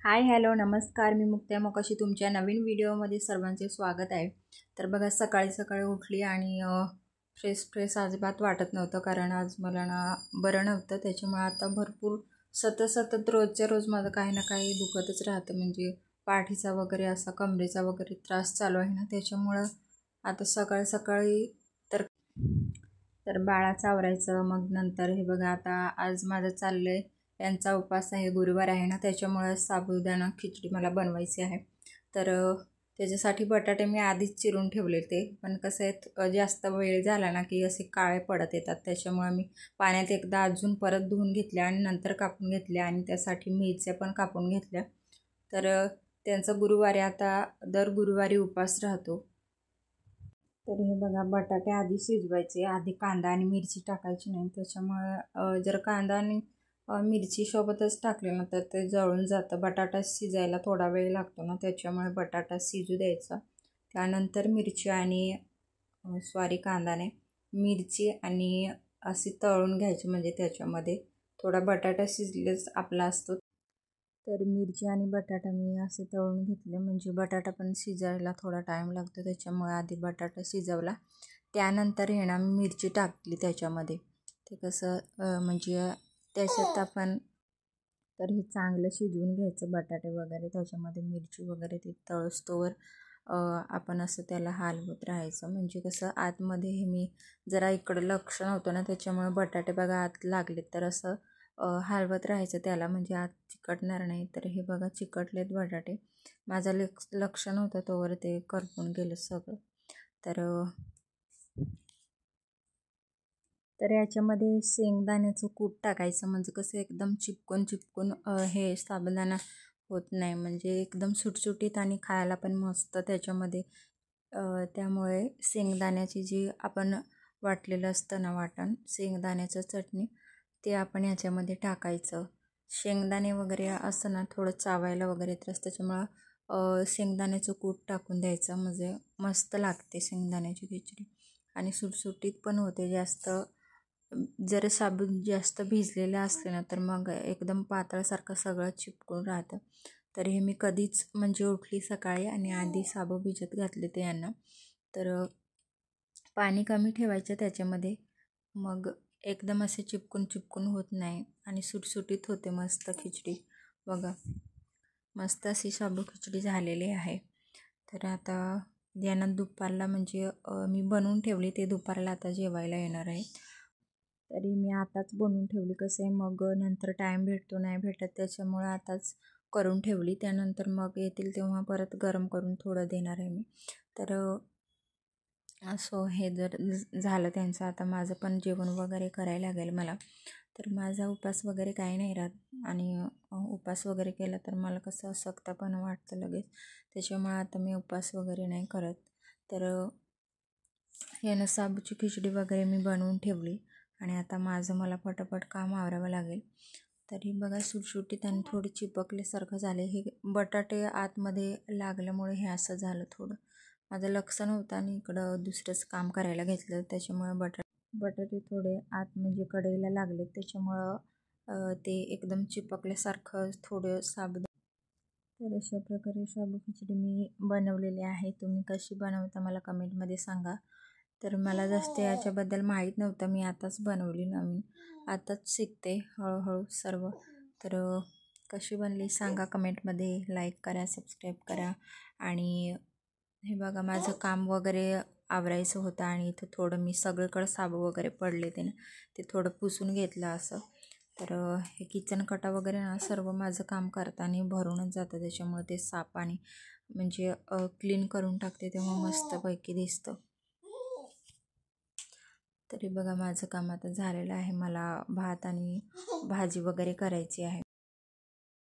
Hi hello नमस्कार, मी मुक्ता मोकाशी तुमच्या नवीन व्हिडिओमध्ये सर्वांचे स्वागत आहे. तर बघा, सकाळी सकाळी उठली आणि फ्रेश अजिबात वाटत नव्हतं, कारण आज मला ना बरं नव्हतं. त्याच्यामुळे आता भरपूर सतत रोजच्या रोज माझं काही ना काही दुखतच राहतं, म्हणजे पाठीचा वगैरे असा कमरेचा वगैरे त्रास चालू आहे ना. त्याच्यामुळं आता सकाळी सकाळी तर बाळाचं आवरायचं. मग नंतर हे बघा, आता आज माझं चाललं आहे, यांचा उपवास आहे, गुरुवार आहे ना, त्याच्यामुळं साबुदाणा खिचडी मला बनवायची आहे. तर त्याच्यासाठी बटाटे मी आधीच चिरून ठेवले ते, पण कसं आहे जास्त वेळ झाला ना की असे काळे पडत येतात. त्याच्यामुळे मी पाण्यात एकदा अजून परत धुवून घेतल्या आणि नंतर कापून घेतल्या, आणि त्यासाठी मिरच्या पण कापून घेतल्या. तर त्यांचा गुरुवारी आता दर गुरुवारी उपवास राहतो. तर हे बघा, बटाटे आधी शिजवायचे, आधी कांदा आणि मिरची टाकायची नाही. त्याच्यामुळे जर कांदा आणि मिरची सोबतच टाकले ना तर ते जळून जातं. बटाटा शिजायला थोडा वेळ लागतो ना, त्याच्यामुळे बटाटा शिजू द्यायचा. त्यानंतर मिरची आणि कांदाने मिरची आणि अशी तळून घ्यायची, म्हणजे त्याच्यामध्ये थोडा बटाटा शिजलेच आपला असतो. तर मिरची आणि बटाटा मी असे तळून घेतले, म्हणजे बटाटा पण शिजायला थोडा टाईम लागतो, त्याच्यामुळे आधी बटाटा शिजवला. त्यानंतर हे ना मिरची टाकली त्याच्यामध्ये. ते कसं म्हणजे त्याच्यात आपण तर हे चांगलं शिजवून घ्यायचं, बटाटे वगैरे त्याच्यामध्ये मिरची वगैरे ते तळस्तोवर आपण असं त्याला हलवत राहायचं. म्हणजे कसं आतमध्ये हे मी जरा इकडं लक्ष नव्हतं ना, त्याच्यामुळे बटाटे बघा आत लागले, तर असं हलवत राहायचं त्याला, म्हणजे आत चिकटणार नाही. तर हे बघा, चिकटलेत बटाटे. माझं लक्ष नव्हतं, तोवर ते करपून गेलं सगळं. तर याच्यामध्ये शेंगदाण्याचं कूट टाकायचं, म्हणजे कसं एकदम चिपकून हे साबुदाणा होत नाही, म्हणजे एकदम सुटसुटीत आणि खायला पण मस्त त्याच्यामध्ये. त्यामुळे शेंगदाण्याची जी आपण वाटलेलं असतं ना वाटण, शेंगदाण्याचं चटणी, ते आपण याच्यामध्ये टाकायचं. शेंगदाणे वगैरे असं ना थोडं चावायला वगैरे त्रास, त्याच्यामुळं शेंगदाण्याचं कूट टाकून द्यायचं, म्हणजे मस्त लागते शेंगदाण्याची खिचडी आणि सुटसुटीत पण होते. जर साबूत जास्त भिजलेलं असले ना तर मग एकदम पातळसारखं सगळं चिपकून राहतं. तर हे मी कधीच म्हणजे उठली सकाळी आणि आधी साबू भिजत घातले ते यांना. तर पाणी कमी ठेवायचं त्याच्यामध्ये, मग एकदम असे चिपकून होत नाही आणि सुटसुटीत होते मस्त खिचडी. बघा, मस्त अशी साबू खिचडी झालेली आहे. तर आता यांना दुपारला म्हणजे मी बनवून ठेवली, ते दुपारला आता जेवायला येणार आहे. तरी मी आताच बनवून ठेवली, कसं आहे मग नंतर टाईम भेटतो नाही भेटत, त्याच्यामुळे आताच करून ठेवली. त्यानंतर मग येतील तेव्हा परत गरम करून थोडं देणार आहे मी. तर असो, हे जर झालं त्यांचं, आता माझं पण जेवण वगैरे करायला लागेल मला. तर माझा उपास वगैरे काही नाही राहत, आणि उपास वगैरे केला तर मला कसं अशक्त पण वाटतं लगेच, त्याच्यामुळे आता मी उपास वगैरे नाही करत. तर यानं साबूची खिचडी वगैरे मी बनवून ठेवली, आणि आता मला पटापट काम आवरावं लागेल. तरी बघा, सुटसुटीत आणि थोडी चिपकल्यासारखं झाले. हे बटाटे आतमध्ये लागल्यामुळे हे असं झालं. थोडं माझं लक्ष नव्हतं आणि इकडं दुसरंच काम करायला घेतलं, त्याच्यामुळे बटाटे थोडे आत म्हणजे कढईला लागले, त्याच्यामुळं ते एकदम चिपकल्यासारखं थोडं तर अशा प्रकारे साबू खिचडी मी बनवलेली आहे. तुम्ही कशी बनवता मला कमेंटमध्ये सांगा. तर मला जास्त याच्याबद्दल माहीत नव्हतं, मी आताच बनवली, नवीन आताच शिकते हळूहळू सर्व. तर कशी बनली सांगा कमेंटमध्ये, लाईक करा, सबस्क्राईब करा. आणि हे बघा, माझं काम वगैरे आवरायचं होतं, आणि इथं थोडं मी सगळीकडं साबू वगैरे पडले ते थोडं पुसून घेतलं असं. तर हे किचन कटा वगैरे ना सर्व माझं काम करताना भरूनच जातं, त्याच्यामुळे ते साफ आणि म्हणजे क्लीन करून टाकते तेव्हा मस्तपैकी दिसतं. तरी बघा, माझं काम आता झालेलं आहे. मला भात आणि भाजी वगैरे करायची आहे.